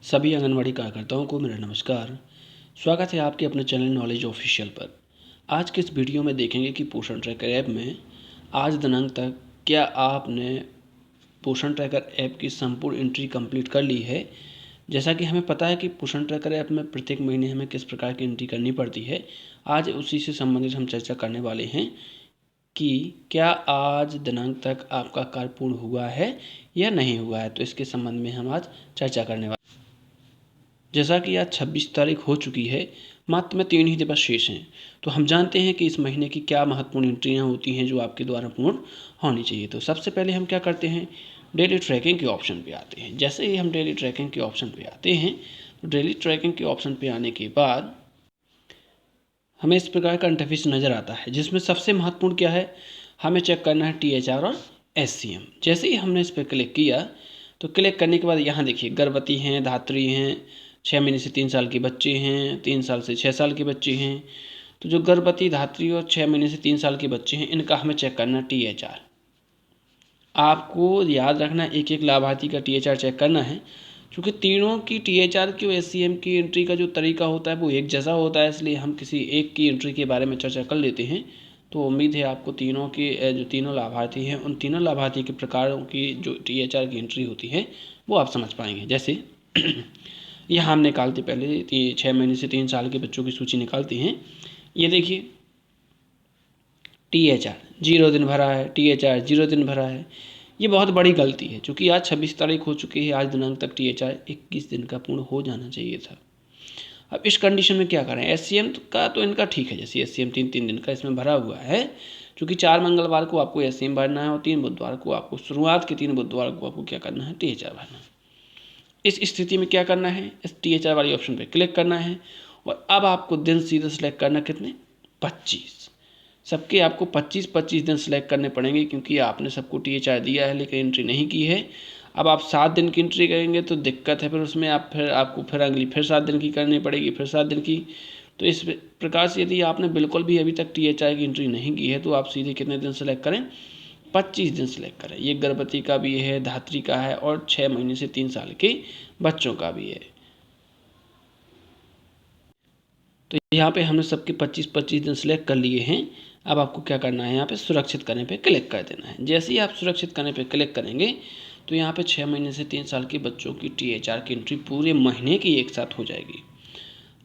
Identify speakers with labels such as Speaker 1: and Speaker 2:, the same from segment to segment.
Speaker 1: सभी आंगनवाड़ी कार्यकर्ताओं को मेरा नमस्कार। स्वागत है आपके अपने चैनल नॉलेज ऑफिशियल पर। आज के इस वीडियो में देखेंगे कि पोषण ट्रैकर ऐप में आज दिनांक तक क्या आपने पोषण ट्रैकर ऐप की संपूर्ण एंट्री कंप्लीट कर ली है। जैसा कि हमें पता है कि पोषण ट्रैकर ऐप में प्रत्येक महीने हमें किस प्रकार की एंट्री करनी पड़ती है। आज उसी से संबंधित हम चर्चा करने वाले हैं कि क्या आज दिनांक तक आपका कार्य पूर्ण हुआ है या नहीं हुआ है। तो इसके संबंध में हम आज चर्चा करने वाले। जैसा कि आज 26 तारीख हो चुकी है, मात्र में 3 ही दिवस शेष हैं, तो हम जानते हैं कि इस महीने की क्या महत्वपूर्ण एंट्रियां होती हैं जो आपके द्वारा पूर्ण होनी चाहिए। तो सबसे पहले हम क्या करते हैं, डेली ट्रैकिंग के ऑप्शन पे आते हैं। जैसे ही हम डेली ट्रैकिंग के ऑप्शन पे आते हैं, तो डेली ट्रैकिंग के ऑप्शन पे आने के बाद हमें इस प्रकार का इंटरफेस नज़र आता है, जिसमें सबसे महत्वपूर्ण क्या है, हमें चेक करना है THR और SCM। जैसे ही हमने इस पर क्लिक किया, तो क्लिक करने के बाद यहाँ देखिए गर्भवती हैं, धात्री हैं, 6 महीने से 3 साल के बच्चे हैं, 3 साल से 6 साल के बच्चे हैं। तो जो गर्भवती, धात्री और 6 महीने से 3 साल के बच्चे हैं, इनका हमें चेक करना है THR। आपको याद रखना एक एक लाभार्थी का THR चेक करना है, क्योंकि तीनों की THR की और SCM की एंट्री का जो तरीका होता है वो एक जैसा होता है, इसलिए हम किसी एक की एंट्री के बारे में चर्चा कर लेते हैं। तो उम्मीद है आपको तीनों के जो तीनों लाभार्थी हैं, उन तीनों लाभार्थी के प्रकारों की जो THR की एंट्री होती है वो आप समझ पाएंगे। जैसे यहाँ हम निकालते पहले 6 महीने से 3 साल के बच्चों की सूची निकालते हैं। ये देखिए THR 0 दिन भरा है, THR 0 दिन भरा है। ये बहुत बड़ी गलती है, क्योंकि आज 26 तारीख हो चुकी है, आज दिनांक तक THR 21 दिन का पूर्ण हो जाना चाहिए था। अब इस कंडीशन में क्या करें, SCM का तो इनका ठीक है, जैसे SCM 3 दिन का इसमें भरा हुआ है, क्योंकि 4 मंगलवार को आपको SCM भरना है और 3 बुधवार को आपको, शुरुआत के 3 बुधवार को आपको क्या करना है, THR भरना है। इस स्थिति में क्या करना है, इस THR वाली ऑप्शन पर क्लिक करना है और अब आपको दिन सीधे सेलेक्ट करना कितने, 25। सबके आपको 25-25 दिन सेलेक्ट करने पड़ेंगे, क्योंकि आपने सबको THR दिया है लेकिन एंट्री नहीं की है। अब आप 7 दिन की एंट्री करेंगे तो दिक्कत है, फिर उसमें आपको फिर अगली फिर 7 दिन की करनी पड़ेगी, फिर 7 दिन की। तो इस प्रकार से यदि आपने बिल्कुल भी अभी तक THR की एंट्री नहीं की है, तो आप सीधे कितने दिन सेलेक्ट करें, 25 दिन सेलेक्ट करें। ये गर्भवती का भी है, धात्री का है और 6 महीने से 3 साल के बच्चों का भी है। तो यहाँ पे हमने सबके 25-25 दिन सेलेक्ट कर लिए हैं। अब आपको क्या करना है, यहाँ पे सुरक्षित करने पे क्लिक कर देना है। जैसे ही आप सुरक्षित करने पे क्लिक करेंगे, तो यहाँ पे 6 महीने से 3 साल के बच्चों की THR की एंट्री पूरे महीने की एक साथ हो जाएगी।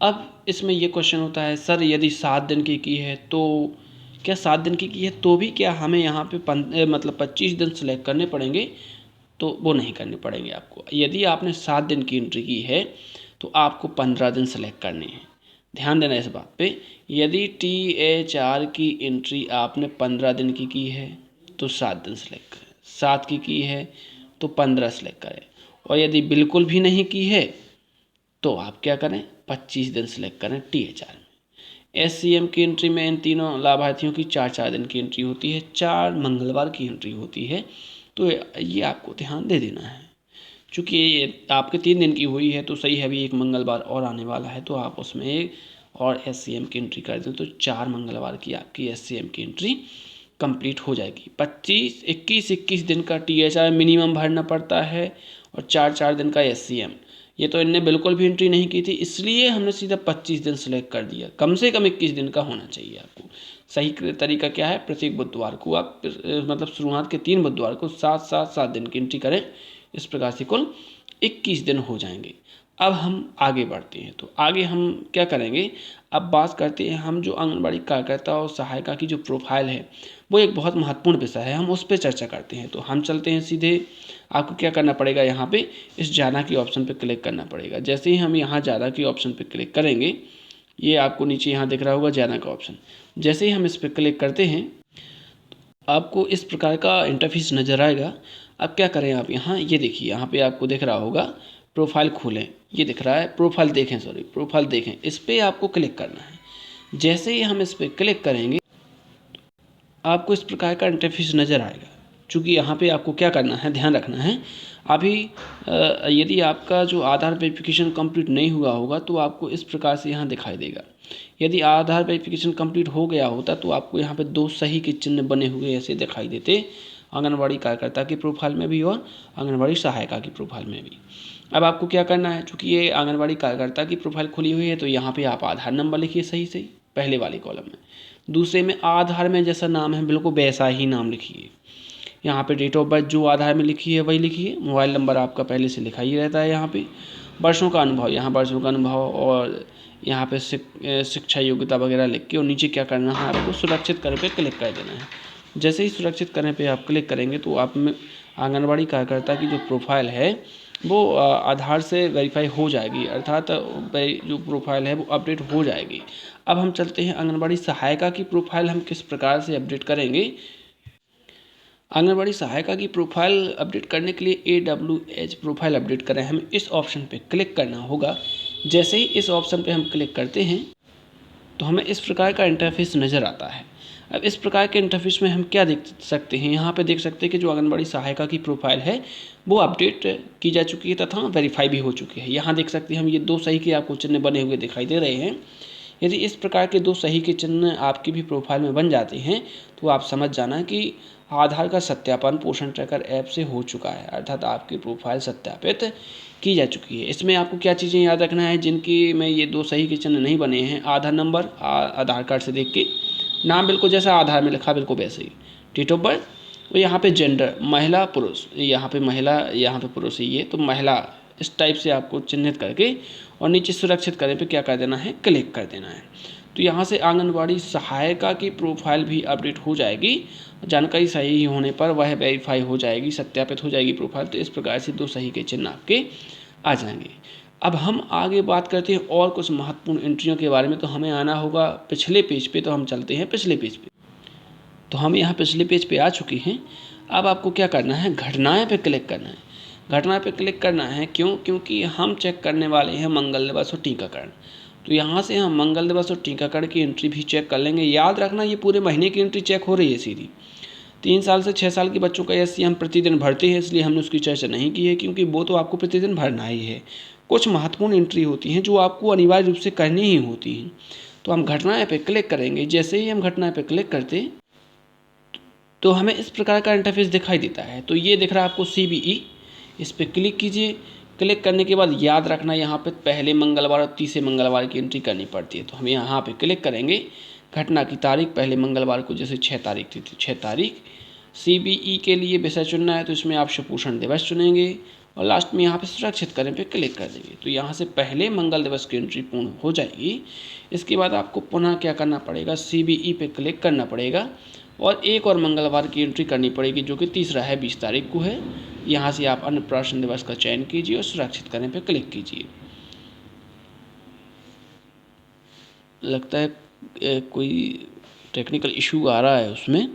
Speaker 1: अब इसमें ये क्वेश्चन होता है, सर यदि 7 दिन की है तो क्या 7 दिन की है तो भी क्या हमें यहाँ पे मतलब 25 दिन सेलेक्ट करने पड़ेंगे? तो वो नहीं करने पड़ेंगे आपको। यदि आपने 7 दिन की एंट्री की है तो आपको 15 दिन सेलेक्ट करने हैं। ध्यान देना इस बात पे, यदि THR की एंट्री आपने 15 दिन की है तो 7 दिन सेलेक्ट करें, 7 की है तो 15 सेलेक्ट करें, और यदि बिल्कुल भी नहीं की है तो आप क्या करें, 25 दिन सेलेक्ट करें THR में। SCM की एंट्री में इन तीनों लाभार्थियों की 4-4 दिन की एंट्री होती है, 4 मंगलवार की एंट्री होती है। तो ये आपको ध्यान दे देना है, चूँकि ये आपके 3 दिन की हुई है तो सही है, अभी एक मंगलवार और आने वाला है, तो आप उसमें एक और SCM की एंट्री कर दें तो 4 मंगलवार की आपकी SCM की एंट्री कंप्लीट हो जाएगी। 21 दिन का THR मिनिमम भरना पड़ता है और 4-4 दिन का SCM। ये तो इनने बिल्कुल भी एंट्री नहीं की थी, इसलिए हमने सीधा 25 दिन सेलेक्ट कर दिया। कम से कम 21 दिन का होना चाहिए आपको। सही तरीका क्या है, प्रत्येक बुधवार को आप मतलब शुरुआत के 3 बुधवार को 7-7 दिन की एंट्री करें। इस प्रकार से कुल 21 दिन हो जाएंगे। अब हम आगे बढ़ते हैं, तो आगे हम क्या करेंगे, अब बात करते हैं हम जो आंगनबाड़ी कार्यकर्ता और सहायिका की जो प्रोफाइल है, वो एक बहुत महत्वपूर्ण विषय है, हम उस पर चर्चा करते हैं। तो हम चलते हैं सीधे, आपको क्या करना पड़ेगा, यहाँ पे इस ज़्यादा की ऑप्शन पे क्लिक करना पड़ेगा। जैसे ही हम यहाँ ज़्यादा की ऑप्शन पे क्लिक करेंगे, ये आपको नीचे यहाँ दिख रहा होगा ज़्यादा का ऑप्शन। जैसे ही हम इस पर क्लिक करते हैं, आपको इस प्रकार का इंटरफेस नज़र आएगा। अब क्या करें, आप यहाँ ये देखिए, यहाँ पे आपको दिख रहा होगा प्रोफाइल खोलें, ये दिख रहा है प्रोफाइल देखें, प्रोफाइल देखें, इस पर आपको क्लिक करना है। जैसे ही हम इस पर क्लिक करेंगे, आपको इस प्रकार का इंटरफेस नज़र आएगा। चूँकि यहाँ पे आपको क्या करना है, ध्यान रखना है, अभी यदि आपका जो आधार वेरिफिकेशन कंप्लीट नहीं हुआ होगा तो आपको इस प्रकार से यहाँ दिखाई देगा। यदि आधार वेरिफिकेशन कंप्लीट हो गया होता तो आपको यहाँ पे 2 सही के चिन्ह बने हुए ऐसे दिखाई देते, आंगनबाड़ी कार्यकर्ता की प्रोफाइल में भी और आंगनबाड़ी सहायिका की प्रोफाइल में भी। अब आपको क्या करना है, चूँकि ये आंगनबाड़ी कार्यकर्ता की प्रोफाइल खुली हुई है तो यहाँ पे आप आधार नंबर लिखिए सही सही पहले वाले कॉलम में। दूसरे में आधार में जैसा नाम है बिल्कुल वैसा ही नाम लिखिए। यहाँ पे डेट ऑफ बर्थ जो आधार में लिखी है वही लिखिए। मोबाइल नंबर आपका पहले से लिखा ही रहता है यहाँ पे। वर्षों का अनुभव, यहाँ वर्षों का अनुभव और यहाँ पे शिक्षा योग्यता वगैरह लिख के और नीचे क्या करना है आपको सुरक्षित करने पे क्लिक कर देना है। जैसे ही सुरक्षित करने पे आप क्लिक करेंगे तो आप में आंगनबाड़ी कार्यकर्ता की जो प्रोफाइल है वो आधार से वेरीफाई हो जाएगी, अर्थात जो प्रोफाइल है वो अपडेट हो जाएगी। अब हम चलते हैं आंगनबाड़ी सहायिका की प्रोफाइल हम किस प्रकार से अपडेट करेंगे। आंगनबाड़ी सहायिका की प्रोफाइल अपडेट करने के लिए AWH प्रोफाइल अपडेट करें, हमें इस ऑप्शन पे क्लिक करना होगा। जैसे ही इस ऑप्शन पे हम क्लिक करते हैं तो हमें इस प्रकार का इंटरफेस नज़र आता है। अब इस प्रकार के इंटरफेस में हम क्या देख सकते हैं, यहाँ पे देख सकते हैं कि जो आंगनबाड़ी सहायिका की प्रोफाइल है वो अपडेट की जा चुकी है तथा वेरीफाई भी हो चुकी है। यहाँ देख सकते हैं हम ये 2 सही के आपको चिन्ह बने हुए दिखाई दे रहे हैं। यदि इस प्रकार के 2 सही के चिन्ह आपकी भी प्रोफाइल में बन जाते हैं तो आप समझ जाना कि आधार का सत्यापन पोषण ट्रैकर ऐप से हो चुका है, अर्थात आपकी प्रोफाइल सत्यापित की जा चुकी है। इसमें आपको क्या चीज़ें याद रखना है जिनकी में ये 2 सही के चिन्ह नहीं बने हैं। आधार नंबर आधार कार्ड से देख के, नाम बिल्कुल जैसा आधार में लिखा बिल्कुल वैसे ही, डेट ऑफ बर्थ और यहाँ पे जेंडर महिला पुरुष, यहाँ पे महिला यहाँ पे पुरुष है, ये तो महिला इस टाइप से आपको चिन्हित करके और नीचे सुरक्षित करने पे क्या कर देना है, क्लिक कर देना है। तो यहाँ से आंगनबाड़ी सहायिका की प्रोफाइल भी अपडेट हो जाएगी। जानकारी सही होने पर वह वेरीफाई हो जाएगी, सत्यापित हो जाएगी प्रोफाइल। तो इस प्रकार से 2 सही के चिन्ह आपके आ जाएंगे। अब हम आगे बात करते हैं और कुछ महत्वपूर्ण एंट्रियों के बारे में। तो हमें आना होगा पिछले पेज पे, तो हम चलते हैं पिछले पेज पे। तो हम यहाँ पिछले पेज पे आ चुके हैं। अब आपको क्या करना है, घटनाएं पे क्लिक करना है। घटना पे क्लिक करना है क्यों, क्योंकि हम चेक करने वाले हैं मंगल दिवस और टीकाकरण। तो यहाँ से हम मंगल दिवस और टीकाकरण की एंट्री भी चेक कर लेंगे। याद रखना ये पूरे महीने की एंट्री चेक हो रही है सीधी। 3 साल से 6 साल के बच्चों का SC हम प्रतिदिन भरते हैं, इसलिए हमने उसकी चर्चा नहीं की है क्योंकि वो तो आपको प्रतिदिन भरना ही है। कुछ महत्वपूर्ण एंट्री होती हैं जो आपको अनिवार्य रूप से करनी ही होती हैं। तो हम घटनाएं पे क्लिक करेंगे। जैसे ही हम घटनाएं पे क्लिक करते तो हमें इस प्रकार का इंटरफेस दिखाई देता है। तो ये दिख रहा है आपको CBE, इस पर क्लिक कीजिए। क्लिक करने के बाद याद रखना यहाँ पे पहले मंगलवार और तीसरे मंगलवार की एंट्री करनी पड़ती है। तो हम यहाँ पे क्लिक करेंगे। घटना की तारीख पहले मंगलवार को जैसे 6 तारीख थी तो 6 तारीख। CBE के लिए विषय चुनना है तो इसमें आप सुपोषण दिवस चुनेंगे और लास्ट में यहाँ पे सुरक्षित करने पे क्लिक कर देंगे। तो यहाँ से पहले मंगल दिवस की एंट्री पूर्ण हो जाएगी। इसके बाद आपको पुनः क्या करना पड़ेगा, CBE पे क्लिक करना पड़ेगा और एक और मंगलवार की एंट्री करनी पड़ेगी जो कि तीसरा है, 20 तारीख को है। यहाँ से आप अन्नप्राशन दिवस का चयन कीजिए और सुरक्षित करने पर क्लिक कीजिए। लगता है कोई टेक्निकल इशू आ रहा है उसमें।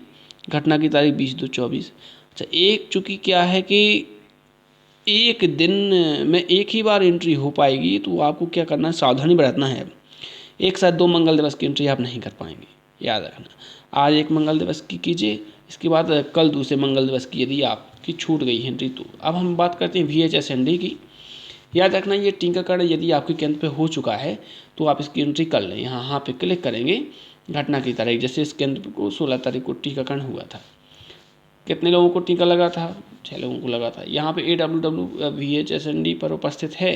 Speaker 1: घटना की तारीख 20/2/24। अच्छा, एक चूँकि क्या है कि एक दिन में एक ही बार एंट्री हो पाएगी तो आपको क्या करना है, सावधानी बरतना है। एक साथ 2 मंगल दिवस की एंट्री आप नहीं कर पाएंगे, याद रखना। आज एक मंगल दिवस की कीजिए, इसके बाद कल दूसरे मंगल दिवस की यदि आपकी छूट गई एंट्री तो। अब हम बात करते हैं VHSND की। याद रखना ये टीकाकरण यदि आपके केंद्र पे हो चुका है तो आप इसकी एंट्री कर लें। यहाँ पे क्लिक करेंगे। घटना की तारीख जैसे इस केंद्र को 16 तारीख को टीकाकरण हुआ था। कितने लोगों को टीका लगा था, 6 लोगों को लगा था। यहाँ पे AWW-VHSND पर उपस्थित है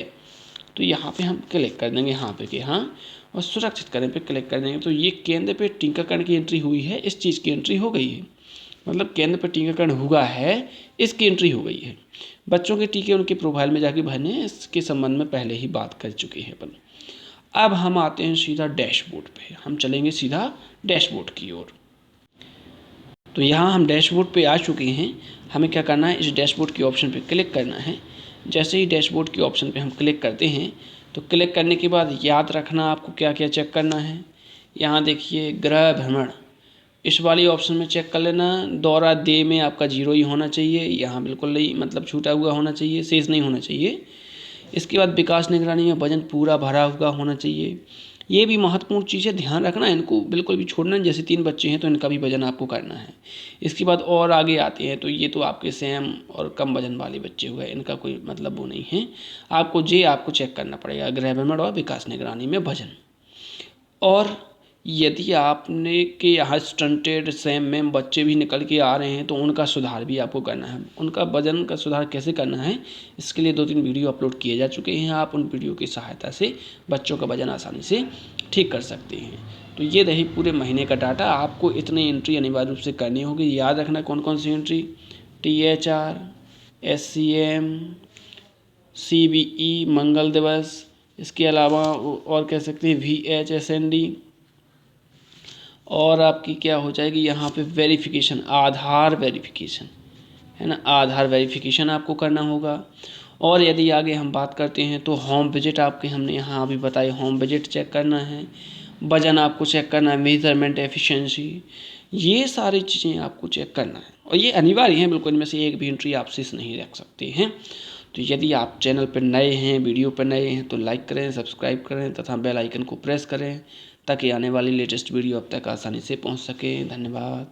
Speaker 1: तो यहाँ पे हम क्लिक कर देंगे यहाँ पे कि हाँ, और सुरक्षित करने पे क्लिक कर देंगे। तो ये केंद्र पे टीकाकरण की एंट्री हुई है, इस चीज़ की एंट्री हो गई है, मतलब केंद्र पे टीकाकरण हुआ है इसकी एंट्री हो गई है। बच्चों के टीके उनके प्रोफाइल में जाके भरने हैं, इसके संबंध में पहले ही बात कर चुके हैं अपन। अब हम आते हैं सीधा डैशबोर्ड पे। हम चलेंगे सीधा डैशबोर्ड की ओर। तो यहाँ हम डैशबोर्ड पे आ चुके हैं। हमें क्या करना है, इस डैशबोर्ड के ऑप्शन पे क्लिक करना है। जैसे ही डैशबोर्ड के ऑप्शन पे हम क्लिक करते हैं तो क्लिक करने के बाद याद रखना आपको क्या क्या चेक करना है। यहाँ देखिए गृह भ्रमण, इस वाली ऑप्शन में चेक कर लेना। दौरा दे में आपका 0 ही होना चाहिए, यहाँ बिल्कुल नहीं, मतलब छूटा हुआ होना चाहिए, शेष नहीं होना चाहिए। इसके बाद विकास निगरानी में वजन पूरा भरा हुआ होना चाहिए। ये भी महत्वपूर्ण चीज़ है, ध्यान रखना, इनको बिल्कुल भी छोड़ना। जैसे 3 बच्चे हैं तो इनका भी वजन आपको करना है। इसके बाद और आगे आते हैं तो ये तो आपके सेम और कम वजन वाले बच्चे हुए, इनका कोई मतलब वो नहीं है। आपको चेक करना पड़ेगा, गृह भ्रमण और विकास निगरानी में वजन। और यदि आपने के यहाँ स्टंटेड सेम में बच्चे भी निकल के आ रहे हैं तो उनका सुधार भी आपको करना है। उनका वजन का सुधार कैसे करना है, इसके लिए 2-3 वीडियो अपलोड किए जा चुके हैं। आप उन वीडियो की सहायता से बच्चों का वजन आसानी से ठीक कर सकते हैं। तो ये रही पूरे महीने का डाटा। आपको इतनी एंट्री अनिवार्य रूप से करनी होगी। याद रखना कौन कौन सी एंट्री, THR, SCM, CBE मंगल दिवस, इसके अलावा और कह सकते हैं VHSND, और आपकी क्या हो जाएगी यहाँ पे वेरिफिकेशन, आधार वेरिफिकेशन है ना, आधार वेरिफिकेशन आपको करना होगा। और यदि आगे हम बात करते हैं तो होम विजिट आपके हमने यहाँ अभी बताए, होम विजिट चेक करना है, वजन आपको चेक करना है, मेजरमेंट एफिशिएंसी, ये सारी चीज़ें आपको चेक करना है और ये अनिवार्य है बिल्कुल। इनमें से एक भी एंट्री आप शेष नहीं रख सकते हैं। तो यदि आप चैनल पर नए हैं, वीडियो पर नए हैं तो लाइक करें, सब्सक्राइब करें तथा बेल आइकन को प्रेस करें ताकि आने वाली लेटेस्ट वीडियो अब तक आसानी से पहुंच सके। धन्यवाद।